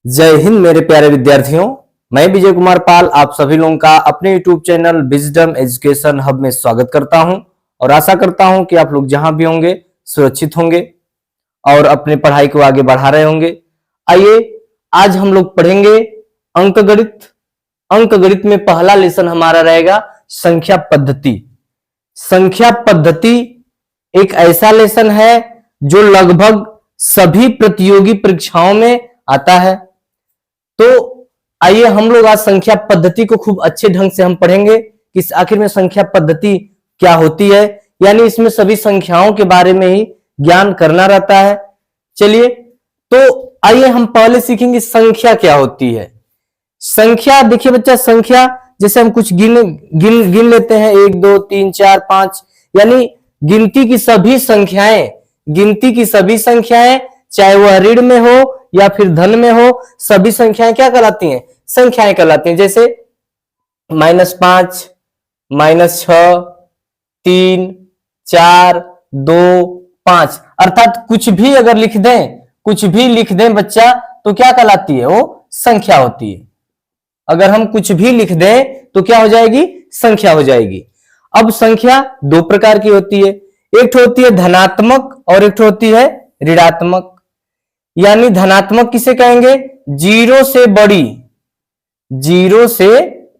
जय हिंद मेरे प्यारे विद्यार्थियों। मैं विजय कुमार पाल आप सभी लोगों का अपने YouTube channel wisdom education hub में स्वागत करता हूं और आशा करता हूं कि आप लोग जहां भी होंगे सुरक्षित होंगे और अपने पढ़ाई को आगे बढ़ा रहे होंगे। आइए आज हम लोग पढ़ेंगे अंकगणित। अंकगणित में पहला लेसन हमारा रहेगा संख्या पद्धति। संख्या पद्धति एक ऐसा लेसन है जो लगभग सभी प्रतियोगी परीक्षाओं में आता है। तो आइए हम लोग आज संख्या पद्धति को खूब अच्छे ढंग से हम पढ़ेंगे कि आखिर में संख्या पद्धति क्या होती है, यानी इसमें सभी संख्याओं के बारे में ही ज्ञान करना रहता है। चलिए तो आइए हम पहले सीखेंगे संख्या क्या होती है। संख्या देखिए बच्चा, संख्या जैसे हम कुछ गिन लेते हैं 1 2 3 4 5, यानी गिनती की सभी संख्याएं, गिनती की सभी संख्याएं चाहे वह ऋण में हो या फिर धन में हो, सभी संख्याएं क्या कहलाती हैं? संख्याएं कहलाती हैं। जैसे -5, -6, 3, 4, 2, 5, अर्थात कुछ भी अगर लिख दें, कुछ भी लिख दें बच्चा तो क्या कहलाती है? वो संख्या होती है। अगर हम कुछ भी लिख दें तो क्या हो जाएगी? संख्या हो जाएगी। अब संख्या दो प्रकार की होती है, एक होती है धनात्मक और एक होती है ऋणात्मक। यानी धनात्मक किसे कहेंगे? जीरो से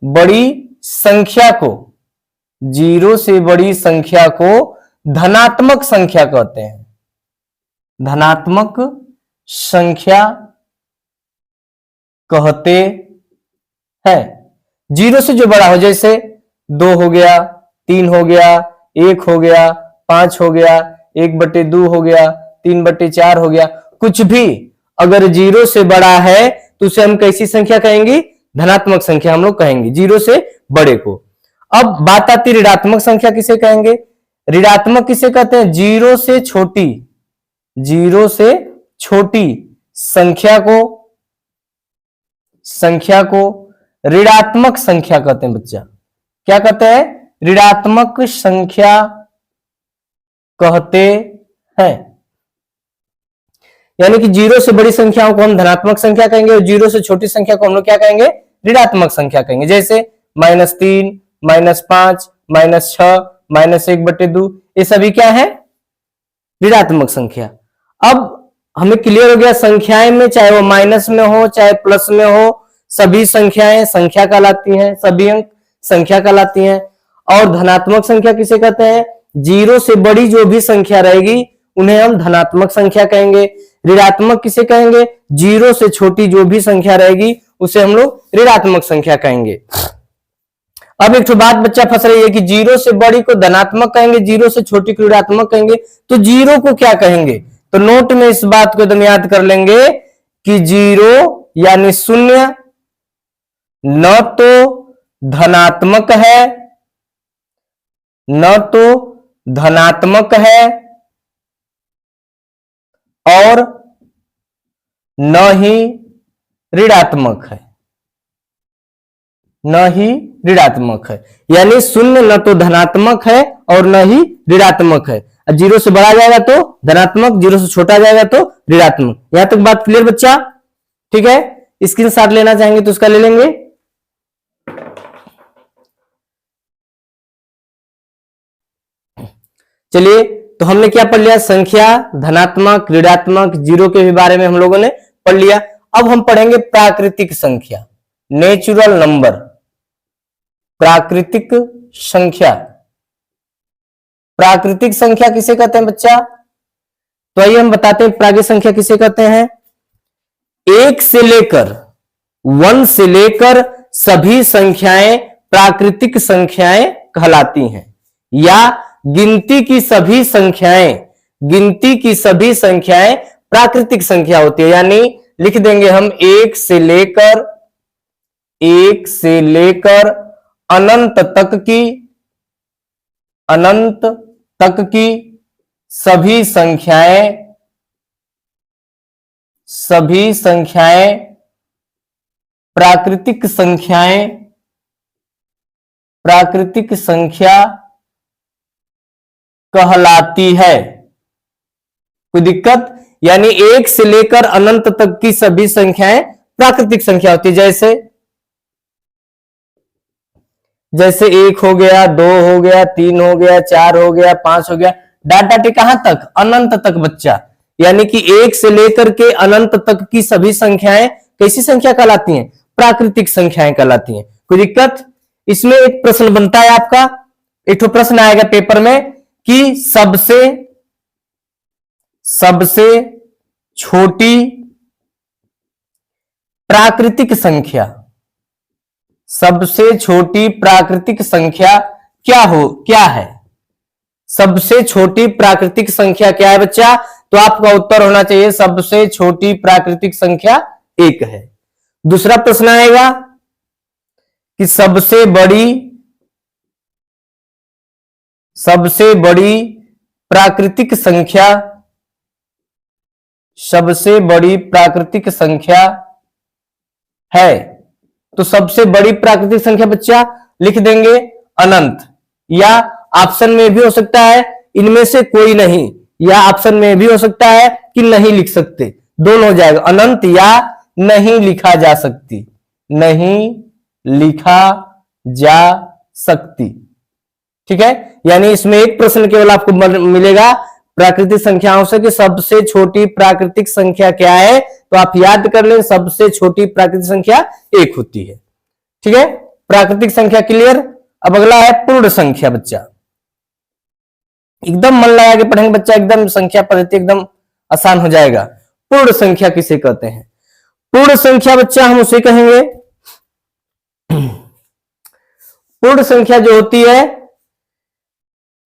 बड़ी संख्या को, जीरो से बड़ी संख्या को धनात्मक संख्या कहते हैं। धनात्मक संख्या कहते हैं। जीरो से जो बड़ा हो, जैसे 2 हो गया, 3 हो गया, 1 हो गया, 5 हो गया, 1/2 हो गया, 3/4 हो गया, कुछ भी अगर जीरो से बड़ा है तो उसे हम कैसी संख्या कहेंगे? धनात्मक संख्या हम लोग कहेंगे, जीरो से बड़े को। अब बात आती ऋणात्मक संख्या किसे कहेंगे? ऋणात्मक किसे कहते हैं? जीरो से छोटी, जीरो से छोटी संख्या को ऋणात्मक संख्या कहते हैं बच्चा। क्या कहते हैं? ऋणात्मक संख्या कहते हैं। यानी कि जीरो से बड़ी संख्याओं को हम धनात्मक संख्या कहेंगे और जीरो से छोटी संख्या को हम लोग क्या कहेंगे? ऋणात्मक संख्या कहेंगे। जैसे -3, -5, -6, -1/2, ये सभी क्या है? ऋणात्मक संख्या। अब हमें क्लियर हो गया, संख्याएं में चाहे वो माइनस में हो चाहे प्लस में हो, सभी संख्याएं संख्या कहलाती हैं, सभी अंक संख्या कहलाती हैं। और धनात्मक संख्या किसे कहते हैं? जीरो से बड़ी जो भी संख्या रहेगी उन्हें हम धनात्मक संख्या कहेंगे। ऋणात्मक किसे कहेंगे? जीरो से छोटी जो भी संख्या रहेगी उसे हम लोग ऋणात्मक संख्या कहेंगे। अब एक बात बच्चा फंस रही है कि जीरो से बड़ी को धनात्मक कहेंगे, जीरो से छोटी को ऋणात्मक कहेंगे, तो जीरो को क्या कहेंगे? तो नोट में इस बात को एकदम याद कर लेंगे कि जीरो यानी शून्य न तो धनात्मक है, न तो धनात्मक है और न ही ऋणात्मक है, न ही ऋणात्मक है। यानी शून्य न तो धनात्मक है और न ही ऋणात्मक है। जीरो से बड़ा जाएगा तो धनात्मक, जीरो से छोटा जाएगा तो ऋणात्मक। यहां तक बात क्लियर बच्चा? ठीक है, स्क्रीनशॉट लेना चाहेंगे तो उसका ले लेंगे। चलिए तो हमने क्या पढ़ लिया? संख्या, धनात्मक, ऋणात्मक, जीरो के भी बारे में हम लोगों ने पढ़ लिया। अब हम पढ़ेंगे प्राकृतिक संख्या, नेचुरल नंबर। प्राकृतिक संख्या, प्राकृतिक संख्या किसे कहते हैं बच्चा? तो आइए हम बताते हैं प्राकृतिक संख्या किसे कहते हैं। 1 से लेकर सभी संख्याएं प्राकृतिक संख्याएं कहलाती हैं, या गिनती की सभी संख्याएं प्राकृतिक संख्या होती है। यानी लिख देंगे हम 1 से लेकर अनंत तक की सभी संख्याएं प्राकृतिक संख्या कहलाती है। कोई दिक्कत? यानी 1 से लेकर अनंत तक की सभी संख्याएं प्राकृतिक संख्या होती है। जैसे 1 हो गया, 2 हो गया, 3 हो गया, 4 हो गया, 5 हो गया, डाटा कहां तक? अनंत तक बच्चा। यानी कि 1 से लेकर के अनंत तक की सभी संख्याएं कैसी संख्या कहलाती हैं? प्राकृतिक संख्याएं कहलाती हैं। कोई दिक्कत? इसमें एक प्रश्न बनता है आपका, एक तो प्रश्न आएगा पेपर में कि सबसे छोटी प्राकृतिक संख्या, सबसे छोटी प्राकृतिक संख्या क्या है? सबसे छोटी प्राकृतिक संख्या क्या है बच्चा? तो आपका उत्तर होना चाहिए सबसे छोटी प्राकृतिक संख्या 1 है। दूसरा प्रश्न आएगा कि सबसे बड़ी प्राकृतिक संख्या, सबसे बड़ी प्राकृतिक संख्या है। तो सबसे बड़ी प्राकृतिक संख्या बच्चा लिख देंगे अनंत, या ऑप्शन में भी हो सकता है इनमें से कोई नहीं, या ऑप्शन में भी हो सकता है कि नहीं लिख सकते, दोनों हो जाएगा, अनंत या नहीं लिखा जा सकती, नहीं लिखा जा सकती। ठीक है, यानी इसमें एक प्रश्न केवल आपको मिलेगा प्राकृतिक संख्याओं से कि सबसे छोटी प्राकृतिक संख्या क्या है, तो आप याद कर लें सबसे छोटी प्राकृतिक संख्या 1 होती है। ठीक है, प्राकृतिक संख्या क्लियर। अब अगला है पूर्ण संख्या बच्चा, एकदम मन लगा के पढ़ेंगे बच्चा, एकदम संख्या पद्धति एकदम आसान हो जाएगा। पूर्ण संख्या किसे कहते हैं? पूर्ण संख्या बच्चा हम उसे कहेंगे, पूर्ण संख्या जो होती है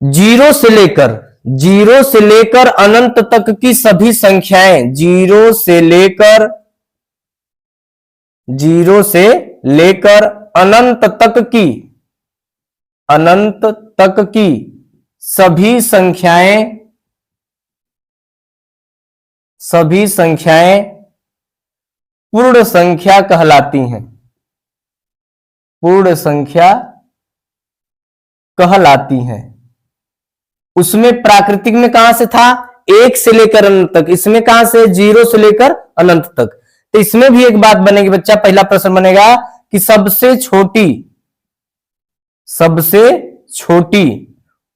जीरो से लेकर अनंत तक की सभी संख्याएं, जीरो से लेकर अनंत तक की सभी संख्याएं पूर्ण संख्या कहलाती हैं, पूर्ण संख्या कहलाती हैं। उसमें प्राकृतिक में कहां से था? 1 से लेकर अनंत तक, इसमें कहां से? 0 से लेकर अनंत तक। तो इसमें भी एक बात बनेगी बच्चा, पहला प्रश्न बनेगा कि सबसे छोटी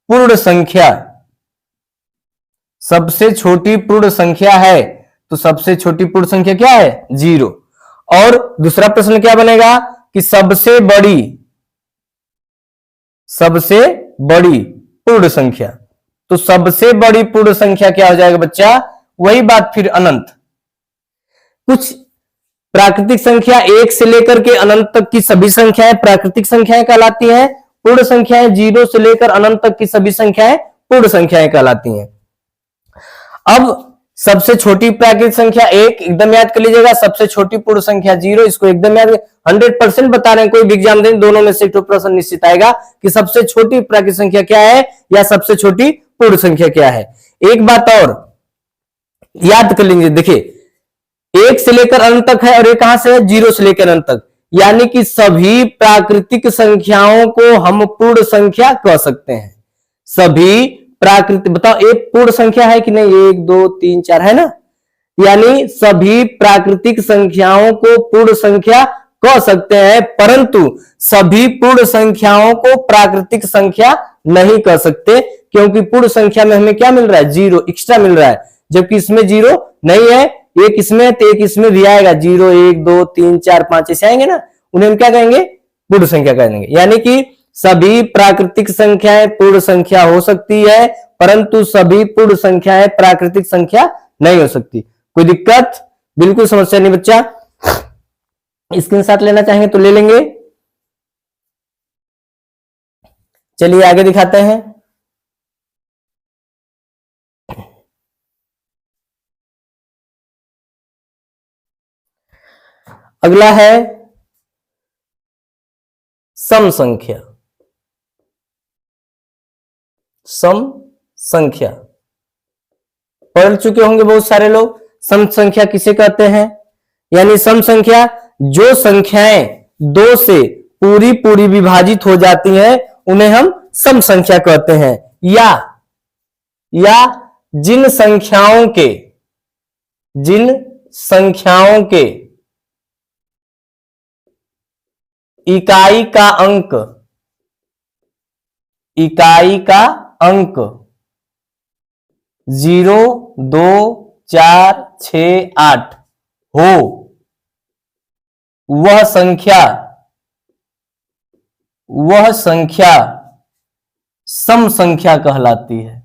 पूर्ण संख्या, सबसे छोटी पूर्ण संख्या है, तो सबसे छोटी पूर्ण संख्या क्या है? 0। और दूसरा प्रश्न क्या बनेगा कि सबसे बड़ी पूर्ण संख्या, तो सबसे बड़ी पूर्ण संख्या क्या हो जाएगा बच्चा? वही बात फिर अनंत। कुछ प्राकृतिक संख्या 1 से लेकर के अनंत तक की सभी संख्याएं प्राकृतिक संख्याएं कहलाती हैं, पूर्ण संख्याएं 0 से लेकर अनंत तक की सभी संख्याएं पूर्ण संख्याएं कहलाती हैं। अब सबसे छोटी प्राकृतिक संख्या 1 एकदम याद कर लीजिएगा, सबसे छोटी पूर्ण संख्या 0, इसको एकदम याद, 100% बता रहे हैं, कोई भी एग्जाम दें दोनों में से एक प्रश्न निश्चित आएगा कि सबसे छोटी प्राकृतिक संख्या क्या है या सबसे छोटी पूर्ण संख्या क्या है। एक बात और याद कर लीजिए, देखिए 1 से लेकर अनंत तक है और ये कहां से है? 0 से लेकर अनंत तक, यानी कि सभी प्राकृतिक संख्याओं को हम पूर्ण संख्या कह सकते हैं। सभी प्राकृतिक, बताओ एक पूर्ण संख्या है कि नहीं? 1 2 3 4 है ना, यानी सभी प्राकृतिक संख्याओं को पूर्ण संख्या कह सकते हैं, परंतु सभी पूर्ण संख्याओं को प्राकृतिक संख्या नहीं कह सकते, क्योंकि पूर्ण संख्या में हमें क्या मिल रहा है? 0 एक्स्ट्रा मिल रहा है, जबकि इसमें 0 नहीं है, एक इसमें है तो एक इसमें भी आएगा, 0 1 2 3 4 5 ऐसे आएंगे ना, उन्हें हम क्या कहेंगे? पूर्ण संख्या कहेंगे। यानी कि सभी प्राकृतिक संख्याएं पूर्ण संख्या हो सकती है, परंतु सभी पूर्ण संख्याएं प्राकृतिक संख्या नहीं हो सकती। कोई दिक्कत? बिल्कुल समस्या नहीं बच्चा। स्क्रीनशॉट लेना चाहेंगे तो ले लेंगे। चलिए आगे दिखाते हैं। अगला है सम संख्या। सम संख्या पढ़ चुके होंगे बहुत सारे लोग। सम संख्या किसे कहते हैं? यानी सम संख्या जो संख्याएं 2 से पूरी पूरी विभाजित हो जाती हैं उन्हें हम सम संख्या कहते हैं, या जिन संख्याओं के इकाई का अंक, इकाई का अंक 0, 2, 4, 6, 8 हो, वह संख्या सम संख्या कहलाती है।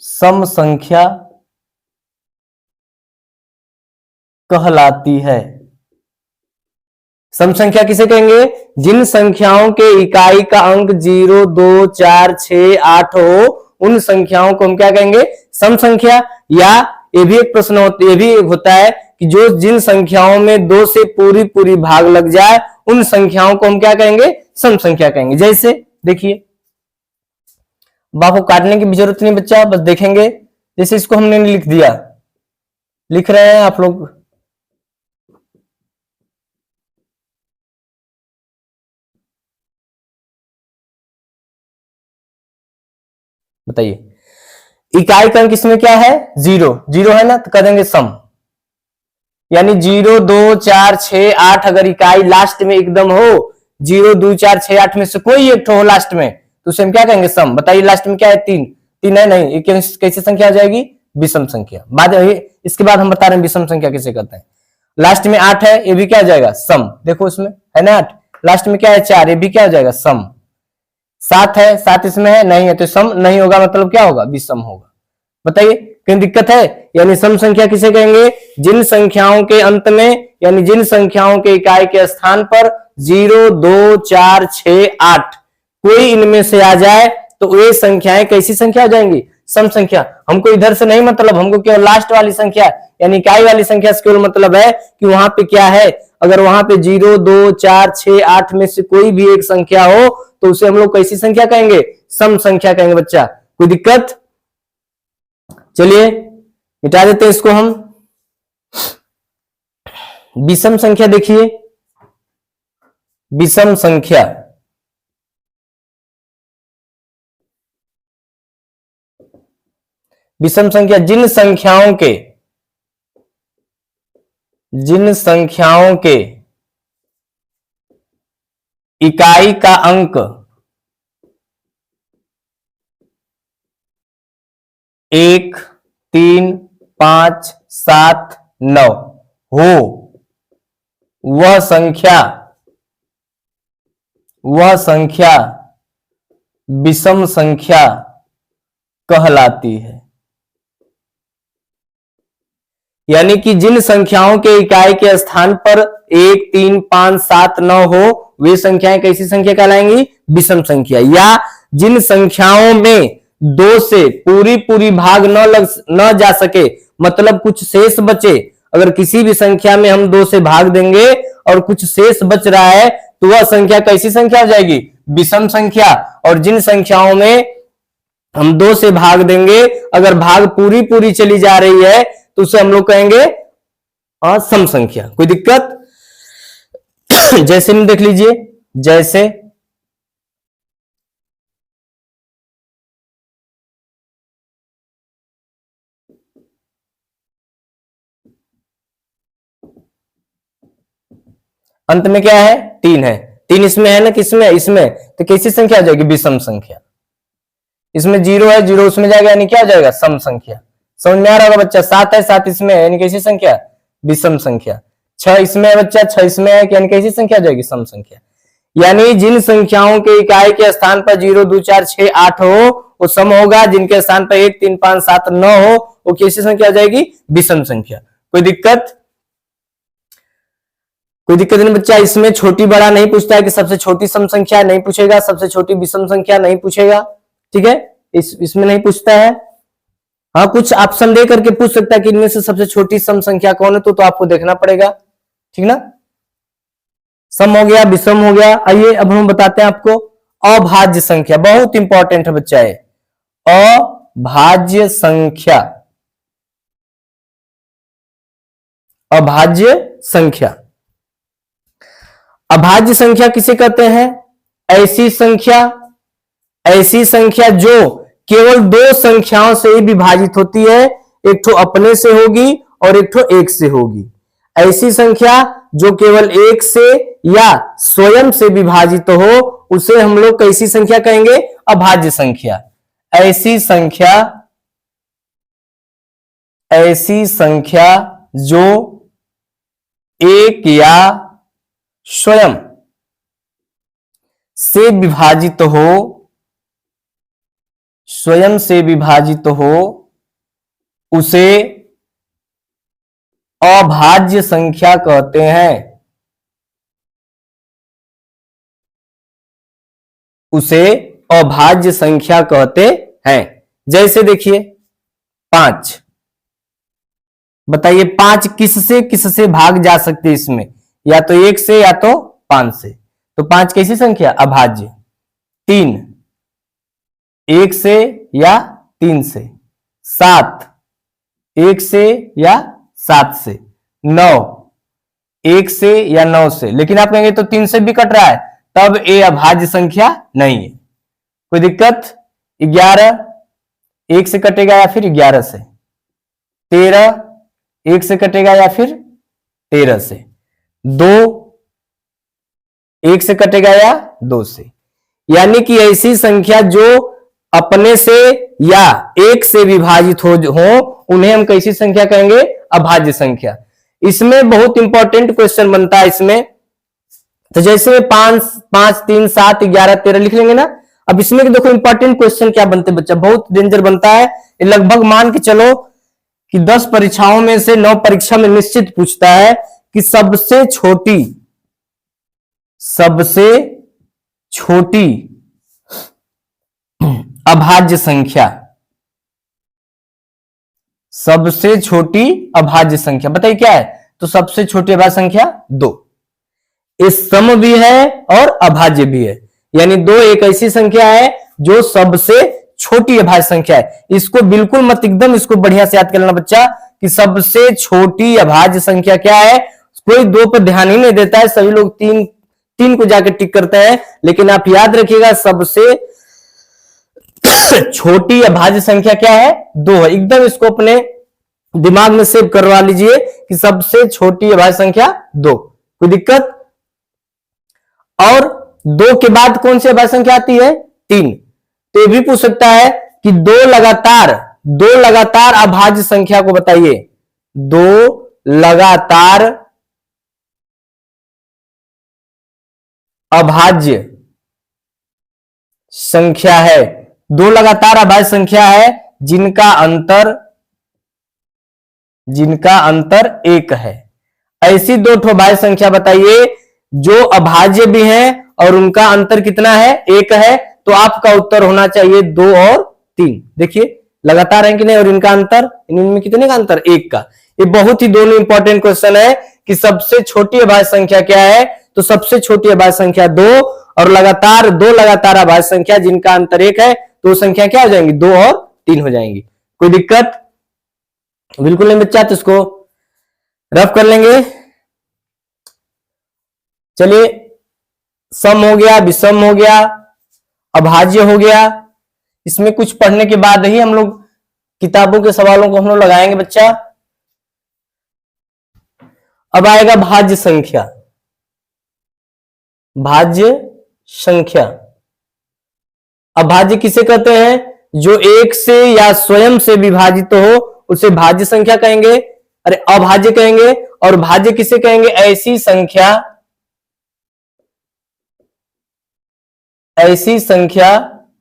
सम संख्या कहलाती है। सम संख्या किसे कहेंगे? जिन संख्याओं के इकाई का अंक 0, 2, 4, 6, 8 हो, उन संख्याओं को हम क्या कहेंगे? सम संख्या। या ये भी एक प्रश्न ये भी होता है कि जो जिन संख्याओं में 2 से पूरी पूरी भाग लग जाए, उन संख्याओं को हम क्या कहेंगे? सम संख्या कहेंगे। जैसे देखिए, आपको काटने की भी जरूरत नहीं बच्चा, बस देखेंगे। जैसे इसको हमने लिख दिया, लिख रहे हैं आप लोग, बताइए। इकाई का अंक इसमें क्या है? 0, 0 है ना, तो कर देंगे सम। यानी 0, 2, 4, 6, 8 अगर इकाई लास्ट में एकदम हो, 0, 2, 4, 6, 8 में से कोई एक हो लास्ट में, तो उसे हम क्या कहेंगे? सम। बताइए लास्ट में क्या है? 3, 3 है नहीं, कैसी संख्या आ जाएगी? विषम संख्या। बाद इसके बाद हम बता रहे हैं विषम संख्या कैसे करते हैं। लास्ट में 8 है, ये भी क्या हो जाएगा? सम। देखो इसमें है ना 8, लास्ट में क्या है? 4, ये भी क्या हो जाएगा? सम। 7 है, 7 इसमें है नहीं है, तो सम नहीं होगा, मतलब क्या होगा? विषम होगा। बताइए कहीं दिक्कत है? यानी सम संख्या किसे कहेंगे? जिन संख्याओं के अंत में, यानी जिन संख्याओं के इकाई के स्थान पर 0, 2, 4, 6, 8 कोई इनमें से आ जाए, तो ये संख्याएं कैसी संख्या हो जाएंगी? सम संख्या। हमको इधर से नहीं मतलब, हमको केवल लास्ट वाली संख्या यानी इकाई वाली संख्या से केवल मतलब है कि वहां पे क्या है। अगर वहां पे 0, 2, 4, 6, 8 में से कोई भी एक संख्या हो, तो उसे हम लोग कैसी संख्या कहेंगे? सम संख्या कहेंगे। बच्चा कोई दिक्कत? चलिए मिटा देते हैं इसको हम। विषम संख्या देखिए, विषम संख्या विषम संख्या जिन संख्याओं के इकाई का अंक 1, 3, 5, 7, 9 हो, वह संख्या विषम संख्या कहलाती है। यानी कि जिन संख्याओं के इकाई के स्थान पर 1, 3, 5, 7, 9 हो, वे संख्याएं कैसी संख्या कहलाएंगी? विषम संख्या। या जिन संख्याओं में 2 से पूरी पूरी भाग न जा सके, मतलब कुछ शेष बचे, अगर किसी भी संख्या में हम 2 से भाग देंगे और कुछ शेष बच रहा है, तो वह संख्या कैसी संख्या हो जाएगी? विषम संख्या। और जिन संख्याओं में हम 2 से भाग देंगे, अगर भाग पूरी पूरी चली जा रही है, तो उसे हम लोग कहेंगे सम संख्या। कोई दिक्कत? जैसे में देख लीजिए, जैसे अंत में क्या है? 3 है, 3 इसमें है ना, किसमें? इसमें, तो कैसी संख्या हो जाएगी? विषम संख्या। इसमें 0 है, 0 उसमें जाएगा, यानी क्या हो जाएगा? सम संख्या। समझ में आ रहा होगा बच्चा? 7 है, 7 इसमें है, यानी कैसी संख्या? विषम संख्या। 6 इसमें है बच्चा, 6 इसमें है, यानी कैसी संख्या हो जाएगी? सम संख्या। यानी जिन संख्याओं के इकाई के स्थान पर 0, 2, 4, 6, 8 हो, वो सम होगा। जिनके स्थान पर 1, 3, 5, 7, 9 हो, वो कैसी संख्या हो जाएगी? विषम संख्या। कोई दिक्कत? कोई दिक्कत नहीं बच्चा। इसमें छोटी बड़ा नहीं पूछता है कि सबसे छोटी सम संख्या नहीं पूछेगा, सबसे छोटी विषम संख्या नहीं पूछेगा, ठीक है? इसमें नहीं पूछता है। हाँ, कुछ ऑप्शन दे करके पूछ सकता है कि इनमें से सबसे छोटी सम संख्या कौन है, तो आपको देखना पड़ेगा, ठीक ना? सम हो गया, विषम हो गया। आइए अब हम बताते हैं आपको अभाज्य संख्या। बहुत इंपॉर्टेंट है बच्चा है अभाज्य संख्या। अभाज्य संख्या, अभाज्य संख्या किसे कहते हैं? ऐसी संख्या जो केवल 2 संख्याओं से ही विभाजित होती है। एक तो अपने से होगी और एक तो 1 से होगी। ऐसी संख्या जो केवल एक से या स्वयं से विभाजित हो उसे हम लोग कैसी संख्या कहेंगे? अभाज्य संख्या। ऐसी संख्या जो एक या स्वयं से विभाजित हो उसे अभाज्य संख्या कहते हैं। उसे अभाज्य संख्या कहते हैं। जैसे देखिए 5, बताइए 5 किससे भाग जा सकते हैं इसमें? या तो 1 से या तो 5 से। तो 5 कैसी संख्या? अभाज्य। 3 1 से या 3 से। 7 1 से या 7 से। 9 1 से या 9 से। लेकिन आप कहेंगे तो 3 से भी कट रहा है, तब ये अभाज्य संख्या नहीं है। कोई दिक्कत? 11 1 से कटेगा या फिर 11 से। 13 1 से कटेगा या फिर 13 से। 2 1 से कटेगा या 2 से। यानी कि ऐसी संख्या जो अपने से या एक से विभाजित हो उन्हें हम कैसी संख्या कहेंगे? अभाज्य संख्या। इसमें बहुत इंपॉर्टेंट क्वेश्चन बनता है इसमें। तो जैसे 5 5 3 7 11 13 लिख लेंगे ना। अब इसमें देखो इंपॉर्टेंट क्वेश्चन क्या बनते हैं बच्चा, बहुत डेंजर बनता है। लगभग मान के चलो कि 10 परीक्षाओं में से 9 परीक्षा में निश्चित पूछता है कि सबसे छोटी अभाज्य संख्या, सबसे छोटी अभाज्य संख्या बताइए क्या है? तो सबसे छोटी अभाज्य संख्या 2। इस सम भी है और अभाज्य भी है। यानी 2 एक ऐसी संख्या है जो सबसे छोटी अभाज्य संख्या है। इसको बिल्कुल मत, एकदम इसको बढ़िया से याद कर लेना बच्चा कि सबसे छोटी अभाज्य संख्या क्या है। कोई 2 पर ध्यान ही नहीं देता है, सभी लोग 3 को जाकर टिक करते हैं। लेकिन आप याद रखिएगा सबसे छोटी अभाज्य संख्या क्या है? 2 है। एकदम इसको अपने दिमाग में सेव करवा लीजिए कि सबसे छोटी अभाज्य संख्या 2। कोई दिक्कत? और 2 के बाद कौन सी अभाज्य संख्या आती है? 3। तो ये भी पूछ सकता है कि 2 लगातार अभाज्य संख्या को बताइए। 2 लगातार अभाज्य संख्या है। 2 लगातार अभाज्य संख्या है जिनका अंतर 1 है। ऐसी 2 अभाज्य संख्या बताइए जो अभाज्य भी हैं और उनका अंतर कितना है? 1 है। तो आपका उत्तर होना चाहिए 2 और 3। देखिए लगातार है कि नहीं, और इनका अंतर, इनमें कितने का अंतर? 1 का। ये बहुत ही दोनों इंपॉर्टेंट क्वेश्चन है कि सबसे छोटी अभाज्य संख्या क्या है? तो सबसे छोटी अभाज्य संख्या 2 और 2 लगातार अभाज्य संख्या जिनका अंतर 1 है। तो संख्या क्या हो जाएंगी? 2 और 3 हो जाएंगी। कोई दिक्कत? बिल्कुल नहीं बच्चा, तो इसको रफ कर लेंगे। चलिए, सम हो गया, विषम हो गया, अभाज्य हो गया। इसमें कुछ पढ़ने के बाद ही हम लोग किताबों के सवालों को हम लोग लगाएंगे बच्चा। अब आएगा भाज्य संख्या। भाज्य संख्या, अभाज्य किसे कहते हैं? जो एक से या स्वयं से विभाजित हो उसे भाज्य संख्या कहेंगे। अरे अभाज्य कहेंगे। और भाज्य किसे कहेंगे? ऐसी संख्या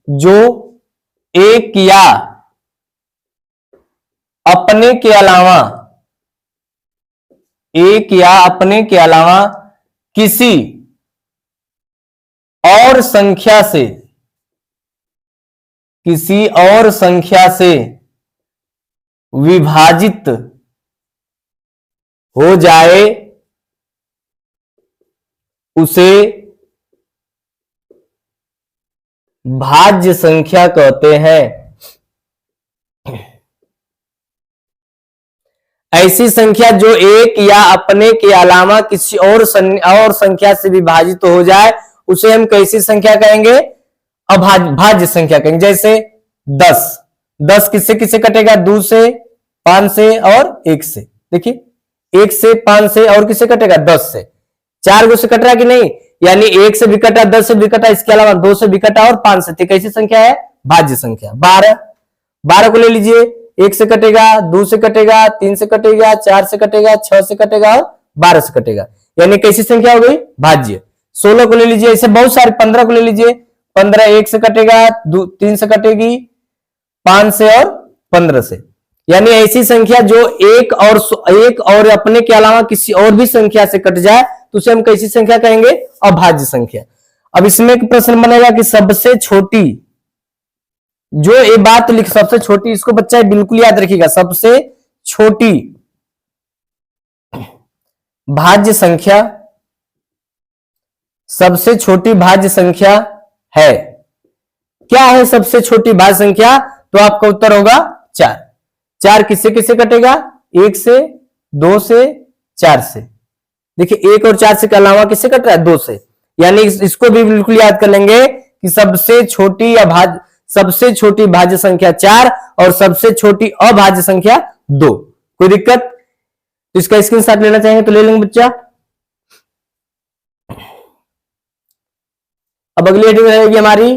जो एक या अपने के अलावा किसी और संख्या से विभाजित हो जाए उसे भाज्य संख्या कहते हैं। ऐसी संख्या जो एक या अपने के अलावा किसी और संख्या से विभाजित हो जाए उसे हम कैसी संख्या कहेंगे? भाज्य संख्या कहेंगे। जैसे 10 किससे किससे कटेगा? 2 से, 5 से और 1 से। देखिए 1 से, 5 से, और किससे कटेगा 10 से। 4 गो से कट रहा है कि नहीं, यानी 1 से भी कटा, 10 से भी कटा, इसके अलावा 2 से भी कटा और 5 से। तो कैसी संख्या है, भाज्य संख्या। 12 को ले लीजिए, 1 से कटेगा, 2 से कटेगा, 3 से कटेगा, 4 से कटेगा, 6 से कटेगा और 12 से कटेगा, यानी कैसी संख्या हो गई, भाज्य। 16 को ले लीजिए, ऐसे बहुत सारे। 15 को ले लीजिए, 15 1 से कटेगा, 3 से कटेगी, 5 से और 15 से, यानी ऐसी संख्या जो एक और अपने के अलावा किसी और भी संख्या से कट जाए तो उसे हम कैसी संख्या कहेंगे, अभाज्य संख्या। अब इसमें एक प्रश्न बनेगा कि सबसे छोटी, जो ये बात लिख, सबसे छोटी, इसको बच्चा बिल्कुल याद रखिएगा, सबसे छोटी भाज्य संख्या, सबसे छोटी भाज्य संख्या है, क्या है सबसे छोटी भाज्य संख्या, तो आपका उत्तर होगा 4। 4 किससे किससे कटेगा, 1 से, 2 से, 4 से। देखिए 1 और 4 से के अलावा किससे कट रहा है, 2 से, यानी इसको भी बिल्कुल याद कर लेंगे कि सबसे छोटी सबसे छोटी भाज्य संख्या 4 और सबसे छोटी अभाज्य संख्या 2। कोई दिक्कत, तो इसका स्क्रीनशॉट लेना चाहेंगे तो ले लेंगे बच्चा। अब अगली हेडिंग रहेगी हमारी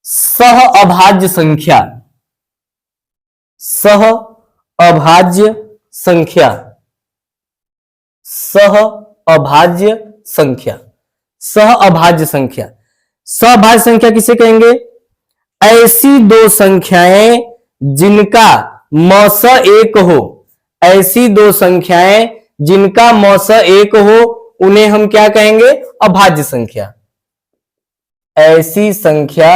सह अभाज्य संख्या। सह अभाज्य संख्या, सह अभाज्य संख्या, सह अभाज्य संख्या। सहभाज्य संख्या किसे कहेंगे, ऐसी दो संख्याएं जिनका मौस एक हो, ऐसी दो संख्याएं जिनका मौस एक हो उन्हें हम क्या कहेंगे, अभाज्य संख्या। ऐसी संख्या,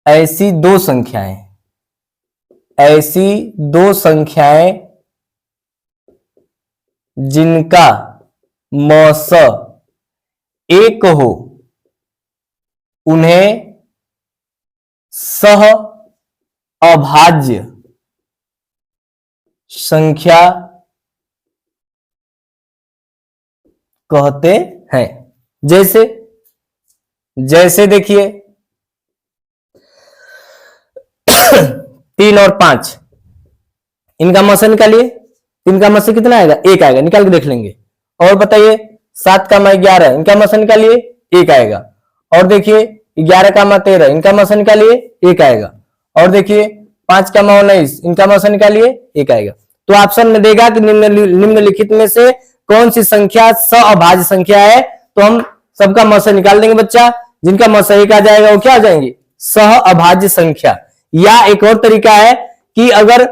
ऐसी दो संख्याएं, ऐसी दो संख्याएं जिनका मौस एक हो उन्हें सह अभाज्य संख्या कहते हैं। जैसे देखिए 3 और 5, इनका मौसा निकालिए। 3 का मौसा कितना आएगा, 1 आएगा, निकाल के देख लेंगे। और बताइए 7 का मा 11, इनका मौसा निकालिए, 1 आएगा। और देखिए 11 का मा 13, इनका मौसा निकालिए, 1 आएगा। और देखिए 5 का मा 19, इनका मौसा निकालिए, 1 आएगा। तो ऑप्शन में देगा कि निम्नलिखित में से कौन सी संख्या सहअभाज्य संख्या है, तो हम सबका मौसा निकाल देंगे बच्चा। जिनका मौसा 1 आ जाएगा वो क्या आ जाएंगे, सहअभाज्य संख्या। या एक और तरीका है कि अगर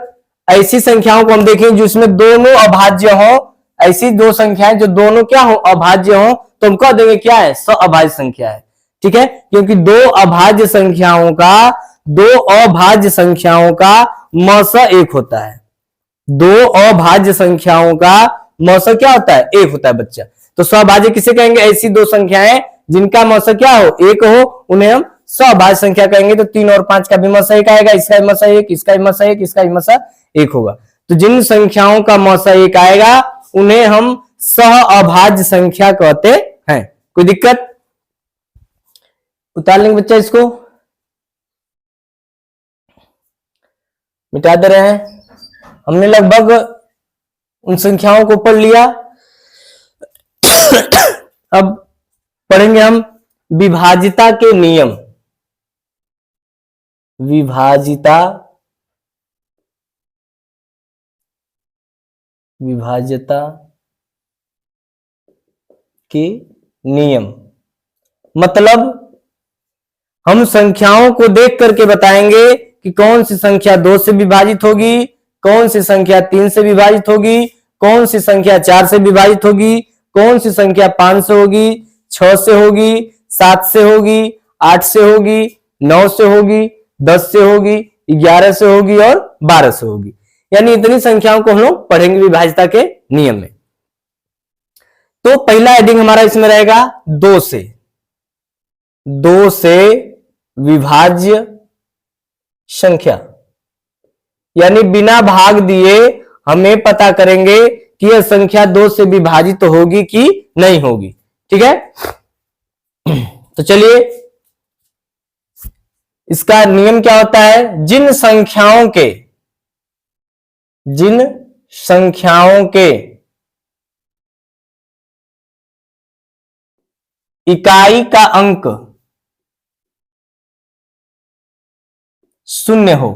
ऐसी संख्याओं को हम देखें जिसमें दोनों अभाज्य हो, ऐसी दो संख्याएं जो दोनों क्या हो, अभाज्य हो, तो हम कह देंगे क्या है, सहअभाज्य संख्या है। ठीक है, क्योंकि दो अभाज्य संख्याओं का मौसा 1 होता है। दो अभाज्य संख्याओं का मौसा क्या होता है, 1 होता है बच्चा। तो सहभाज्य किसे कहेंगे, ऐसी दो संख्याएं जिनका मौसा क्या हो, 1 हो, उन्हें हम सहभाज्य संख्या कहेंगे। तो 3 और 5 का भी मौसा 1 आएगा, इसका भी मौसा 1, इसका भी मौसा 1, इसका भी मौसा 1 होगा। तो जिन संख्याओं का मौसा 1 आएगा उन्हें हम सहअभाज्य संख्या कहते हैं। कोई दिक्कत, उतार लेंगे बच्चा, इसको मिटा दे रहे हैं। हमने लगभग उन संख्याओं को पढ़ लिया। अब पढ़ेंगे हम विभाजिता के नियम। विभाज्यता के नियम मतलब हम संख्याओं को देख करके बताएंगे कि कौन सी संख्या 2 से विभाजित होगी, कौन सी संख्या 3 से विभाजित होगी, कौन सी संख्या 4 से विभाजित होगी, कौन सी संख्या 5 से होगी, 6 से होगी, 7 से होगी, 8 से होगी, 9 से होगी, 10 से होगी, 11 से होगी और 12 से होगी। यानी इतनी संख्याओं को हम लोग पढ़ेंगे विभाज्यता के नियम में। तो पहला हेडिंग हमारा इसमें रहेगा 2 से। 2 से विभाज्य संख्या, यानी बिना भाग दिए हमें पता करेंगे कि यह संख्या 2 से विभाजित होगी कि नहीं होगी। ठीक है, तो चलिए इसका नियम क्या होता है, जिन संख्याओं के जिन संख्याओं के इकाई का अंक शून्य हो,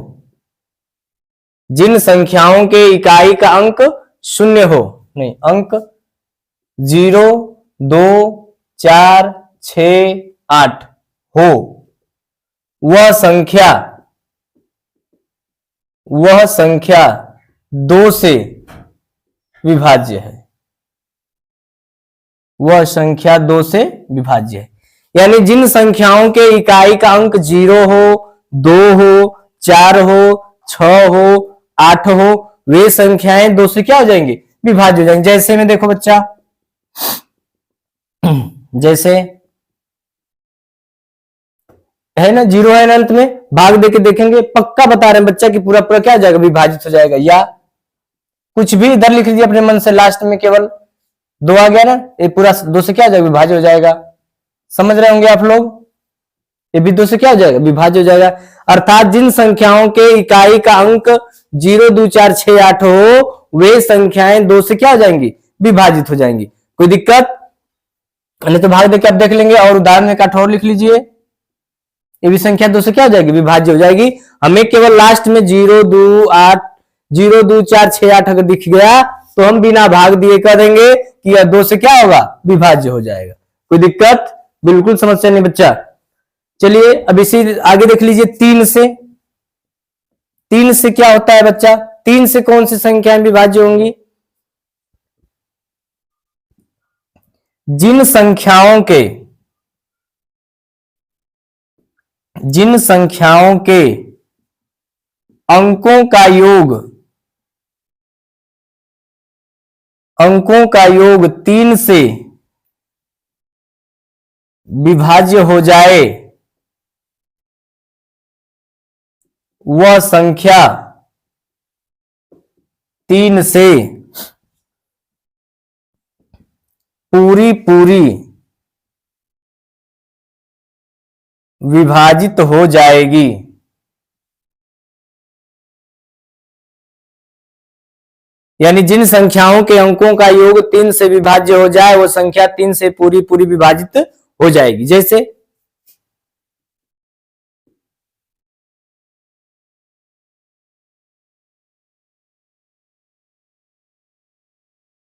जिन संख्याओं के इकाई का अंक शून्य हो, नहीं अंक 0, 2, 4, 6, 8 हो, वह संख्या 2 से विभाज्य है, वह संख्या 2 से विभाज्य है। यानी जिन संख्याओं के इकाई का अंक 0 हो, 2 हो, 4 हो, 6 हो, 8 हो, वे संख्याएं 2 से क्या हो जाएंगी, विभाज्य हो जाएंगे। जैसे में देखो बच्चा, जैसे है ना 0 है ना, अंत में भाग देके देखेंगे, पक्का बता रहे हैं बच्चा कि पूरा पूरा क्या हो जाएगा, विभाजित हो जाएगा। या कुछ भी इधर लिख लीजिए अपने मन से, लास्ट में केवल 2 आ गया ना, ये पूरा 2 से क्या हो जाएगा, विभाज्य हो जाएगा। समझ रहे होंगे आप लोग, ये भी 2 से क्या हो जाएगा, विभाज्य हो जाएगा। अर्थात जिन संख्याओं के इकाई का अंक 0, 2, 4, 6, 8 हो, वे संख्याएं 2 से क्या हो जाएंगी, विभाजित हो जाएंगी। कोई दिक्कत नहीं तो भाग देके आप देख लेंगे। और उदाहरण में कठोर लिख लीजिए, ये भी संख्या 2 से क्या हो जाएगी, विभाज्य हो जाएगी। हमें केवल लास्ट में 0, 2, 4, 6, 8 अगर दिख गया तो हम बिना भाग दिए कह देंगे कि यह 2 से क्या होगा, विभाज्य हो जाएगा। कोई दिक्कत, बिल्कुल समस्या नहीं बच्चा। चलिए अब इसी आगे देख लीजिए, 3 से। 3 से क्या होता है बच्चा, 3 से कौन सी संख्याएं विभाज्य होंगी, जिन संख्याओं के अंकों का योग 3 से विभाज्य हो जाए, वह संख्या 3 से पूरी विभाजित हो जाएगी। यानी जिन संख्याओं के अंकों का योग 3 से विभाज्य हो जाए, वो संख्या 3 से पूरी विभाजित हो जाएगी।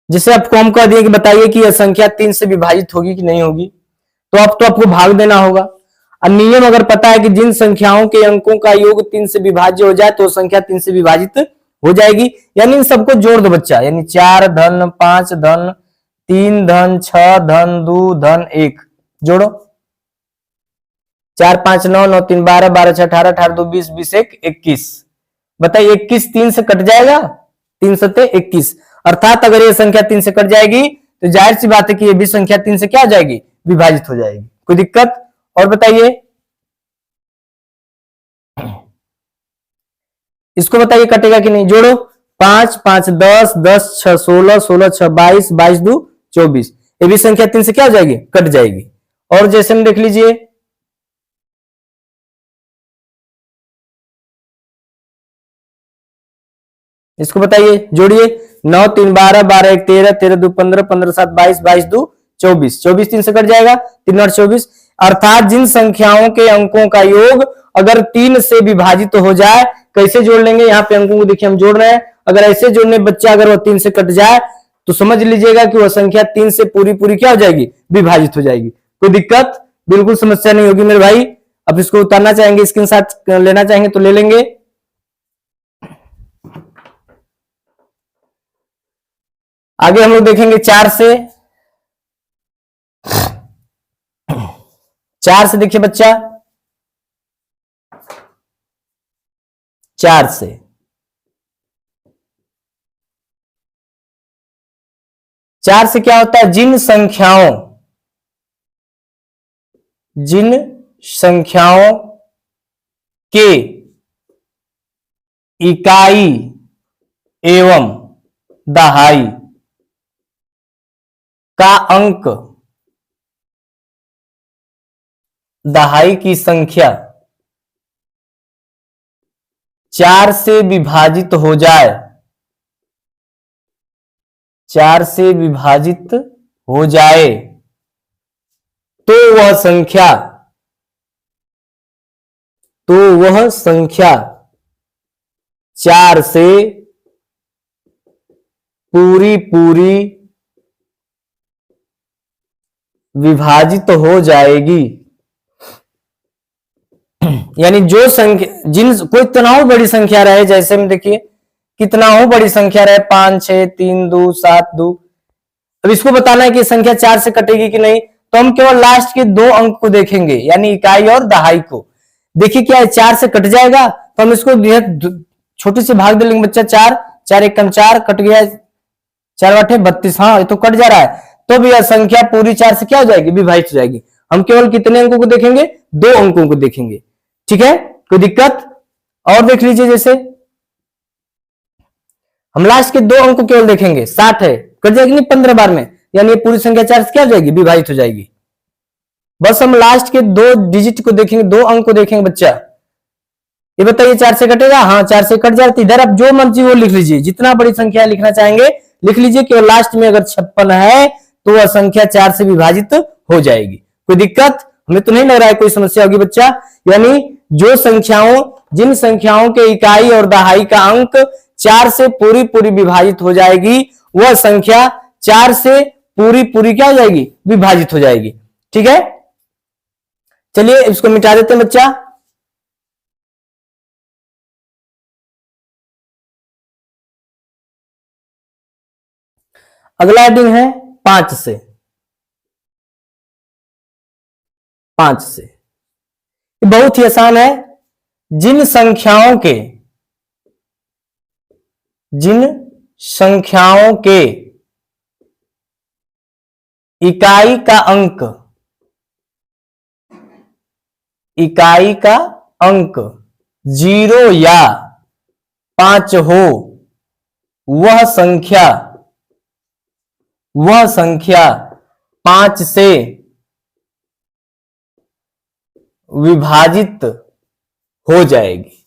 जैसे आपको हम कह दिए कि बताइए कि यह संख्या 3 से विभाजित होगी कि नहीं होगी, तो अब तो आपको भाग देना होगा। और नियम अगर पता है कि जिन संख्याओं के अंकों का योग 3 से विभाज्य हो जाए तो संख्या 3 से विभाजित हो जाएगी। यानी इन सबको जोड़ दो बच्चा, यानी 4 धन 5 धन 3 धन 6 धन 2 धन 1 जोड़ो। 4 5 9 9 3 12 12 6 18 18 2 20 20 1 21। बताइए 21 3 से कट जाएगा, 3 सत्ते 21। अर्थात अगर ये संख्या 3 से कट जाएगी तो जाहिर सी बात है कि ये भी संख्या 3 से क्या हो जाएगी, विभाजित हो जाएगी। कोई दिक्कत? और बताइए, इसको बताइए कटेगा कि नहीं। जोड़ो 5 5 10 10 6 16 16 6 22 22 2 24। ये भी संख्या 3 से क्या हो जाएगी, कट जाएगी। और जैसे में देख लीजिए, इसको बताइए, जोड़िए 9 3 12 12 1 13 13 2 15 15 7 22 22 2 24। 24 3 से कट जाएगा, 3 और 24। अर्थात जिन संख्याओं के अंकों का योग अगर 3 से विभाजित हो जाए, कैसे जोड़ लेंगे, यहाँ पे अंकों को देखिए हम जोड़ रहे हैं। अगर ऐसे जोड़ने बच्चा अगर वो 3 से कट जाए तो समझ लीजिएगा कि वह संख्या 3 से पूरी क्या हो जाएगी, विभाजित हो जाएगी। कोई दिक्कत, बिल्कुल समस्या नहीं होगी मेरे भाई। अब इसको उतारना चाहेंगे, स्क्रीनशॉट लेना चाहेंगे तो ले लेंगे। आगे हम लोग देखेंगे 4 से। 4 से देखिए बच्चा, 4 से क्या होता है, जिन संख्याओं के इकाई एवं दहाई का अंक, दहाई की संख्या 4 से विभाजित हो जाए, 4 से विभाजित हो जाए तो वह संख्या 4 से पूरी विभाजित हो जाएगी। यानी जो संख्या कोई तनाव बड़ी संख्या रहे, जैसे में देखिए कितना हो बड़ी संख्या रहे 5 6 3 2 7 2, अब इसको बताना है कि संख्या 4 से कटेगी कि नहीं, तो हम केवल लास्ट के 2 अंक को देखेंगे, यानी इकाई और दहाई को। देखिए क्या है, 4 से कट जाएगा तो हम इसको छोटे से भाग दे लेंगे बच्चा। 4 4 1 4 कट गया, 4 8 32, हाँ ये तो कट जा रहा है। तो भी यह संख्या पूरी 4 से क्या हो जाएगी, विभाजित हो जाएगी। हम केवल कितने अंकों को देखेंगे, 2 अंकों को देखेंगे। ठीक है, कोई दिक्कत? और देख लीजिए, जैसे हम लास्ट के 2 अंक को केवल देखेंगे, 60 है, कट जाएगी नहीं 15 बार में, यानी ये पूरी संख्या 4 से क्या हो जाएगी, विभाजित हो जाएगी। बस हम लास्ट के 2 डिजिट को देखेंगे, 2 अंक को देखेंगे बच्चा। ये बताइए 4 से कटेगा, हाँ 4 से कट जाती। इधर आप जो मर्जी वो लिख लीजिए, जितना बड़ी संख्या लिखना चाहेंगे लिख लीजिए, केवल लास्ट में अगर 56 है तो वह संख्या 4 से विभाजित हो जाएगी। कोई दिक्कत? हमें तो नहीं लग रहा है कोई समस्या होगी बच्चा। यानी जिन संख्याओं के इकाई और दहाई का अंक 4 से पूरी विभाजित हो जाएगी, वह संख्या 4 से पूरी क्या हो जाएगी, विभाजित हो जाएगी। ठीक है, चलिए इसको मिटा देते हैं बच्चा। अगला हेडिंग है 5 से। 5 से बहुत ही आसान है। जिन संख्याओं के इकाई का अंक 0 या 5 हो, वह संख्या 5 से विभाजित हो जाएगी।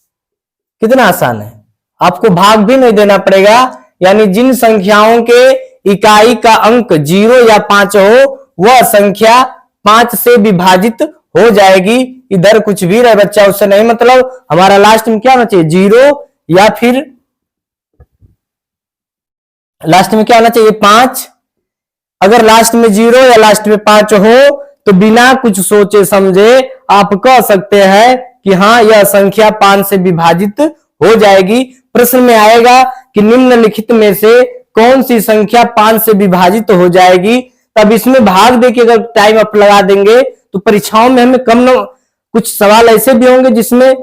कितना आसान है, आपको भाग भी नहीं देना पड़ेगा। यानी जिन संख्याओं के इकाई का अंक 0 या 5 हो, वह संख्या 5 से विभाजित हो जाएगी। इधर कुछ भी रहे बच्चा, उससे नहीं मतलब, हमारा लास्ट में क्या होना चाहिए, 0 या फिर लास्ट में क्या होना चाहिए, 5। अगर लास्ट में 0 या लास्ट में 5 हो तो बिना कुछ सोचे समझे आप कह सकते हैं कि हाँ यह संख्या 5 से विभाजित हो जाएगी। प्रश्न में आएगा कि निम्नलिखित में से कौन सी संख्या 5 से विभाजित हो जाएगी, तब इसमें भाग देके अगर टाइम अप लगा देंगे तो परीक्षाओं में हमें कुछ सवाल ऐसे भी होंगे जिसमें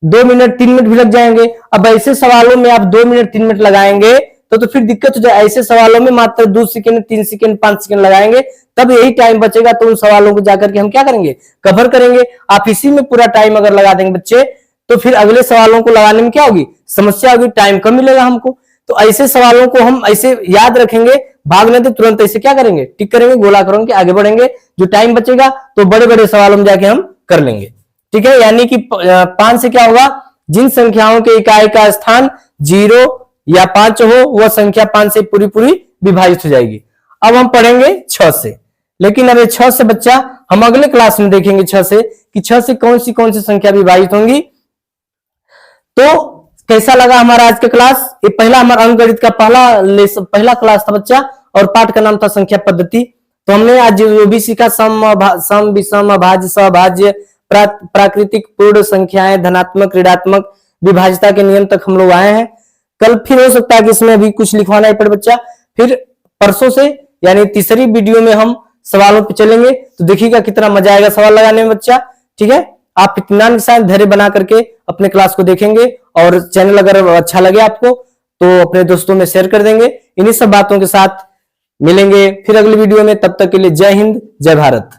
2 मिनट 3 मिनट भी लग जाएंगे। अब ऐसे सवालों में आप 2 मिनट 3 मिनट लगाएंगे तो फिर दिक्कत हो जाए। ऐसे सवालों में मात्र 2 सेकंड 3 सेकंड 5 सेकंड लगाएंगे, तब यही टाइम बचेगा, तो उन सवालों को जाकर के हम क्या करेंगे, कवर करेंगे। आप इसी में पूरा टाइम अगर लगा देंगे बच्चे, तो फिर अगले सवालों को लगाने में क्या होगी, समस्या होगी, टाइम कम मिलेगा हमको। तो ऐसे सवालों को हम ऐसे याद रखेंगे, भागने तो तुरंत ऐसे क्या करेंगे, टिक करेंगे, गोला करेंगे, आगे बढ़ेंगे। जो टाइम बचेगा तो बड़े बड़े सवालों में जाके हम कर लेंगे। ठीक है, यानी कि 5 से क्या होगा, जिन संख्याओं के इकाई का स्थान 0 या 5 हो, वह संख्या 5 से पूरी विभाजित हो जाएगी। अब हम पढ़ेंगे 6 से, लेकिन अब 6 से बच्चा हम अगले क्लास में देखेंगे 6 से कि 6 से कौन सी संख्या विभाजित होंगी। तो कैसा लगा हमारा आज का क्लास? ये पहला हमारा अंकगणित का पहला क्लास था बच्चा, और पाठ का नाम था संख्या पद्धति। तो हमने आज जो भी सीखा, सम विषम अभाज्य सहभाज्य प्राकृतिक पूर्ण संख्याएं, धनात्मक ऋणात्मक विभाज्यता के नियम तक हम लोग आए हैं। कल फिर हो सकता है कि इसमें अभी कुछ लिखवाना ही पड़े बच्चा। फिर परसों से यानी तीसरी वीडियो में हम सवालों पे चलेंगे, तो देखिएगा कितना मजा आएगा सवाल लगाने में बच्चा। ठीक है, आप इत्मीनान के साथ धैर्य बना करके अपने क्लास को देखेंगे, और चैनल अगर अच्छा लगे आपको तो अपने दोस्तों में शेयर कर देंगे। इन्हीं सब बातों के साथ मिलेंगे फिर अगली वीडियो में, तब तक के लिए जय हिंद जय भारत।